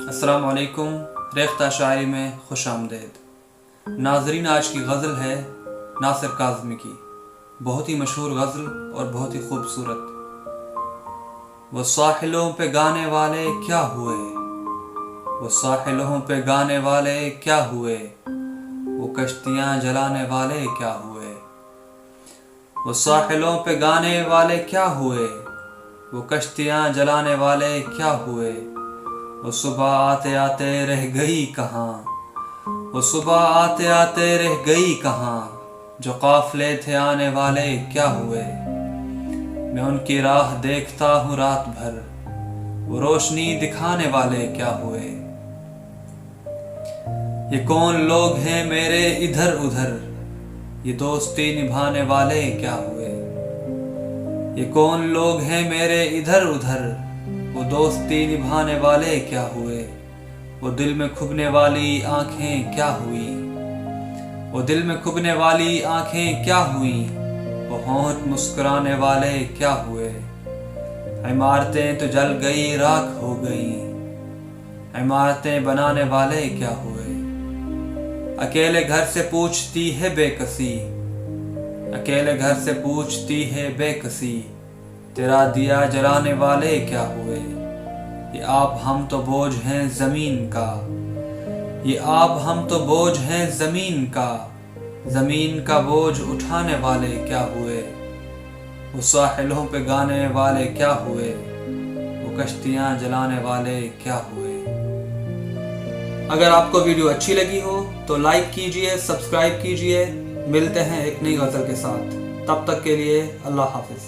السلام علیکم، ریختہ شاعری میں خوش آمدید ناظرین۔ آج کی غزل ہے ناصر کاظمی کی، بہت ہی مشہور غزل اور بہت ہی خوبصورت۔ وہ ساحلوں پہ گانے والے کیا ہوئے، وہ ساحلوں پہ گانے والے کیا ہوئے، وہ کشتیاں جلانے والے کیا ہوئے، وہ ساحلوں پہ گانے والے کیا ہوئے، وہ کشتیاں جلانے والے کیا ہوئے، وہ صبح آتے آتے رہ گئی کہاں، وہ صبح آتے آتے رہ گئی کہاں، جو قافلے تھے آنے والے کیا ہوئے، میں ان کی راہ دیکھتا ہوں رات بھر، وہ روشنی دکھانے والے کیا ہوئے، یہ کون لوگ ہیں میرے ادھر ادھر، یہ دوستی نبھانے والے کیا ہوئے، یہ کون لوگ ہیں میرے ادھر ادھر، وہ دوستی نبھانے والے کیا ہوئے، وہ دل میں کھبنے والی آنکھیں کیا ہوئیں، وہ دل میں کھبنے والی آنکھیں کیا ہوئیں، وہ ہونٹ مسکرانے والے کیا ہوئے، عمارتیں تو جل گئی راکھ ہو گئیں، عمارتیں بنانے والے کیا ہوئے، اکیلے گھر سے پوچھتی ہے بے کسی، اکیلے گھر سے پوچھتی ہے بے کسی، تیرا دیا جلانے والے کیا ہوئے، یہ آپ ہم تو بوجھ ہیں زمین کا، یہ آپ ہم تو بوجھ ہیں زمین کا، زمین کا بوجھ اٹھانے والے کیا ہوئے، وہ ساحلوں پہ گانے والے کیا ہوئے، وہ کشتیاں جلانے والے کیا ہوئے۔ اگر آپ کو ویڈیو اچھی لگی ہو تو لائک کیجئے، سبسکرائب کیجئے۔ ملتے ہیں ایک نئی غزل کے ساتھ، تب تک کے لیے اللہ حافظ۔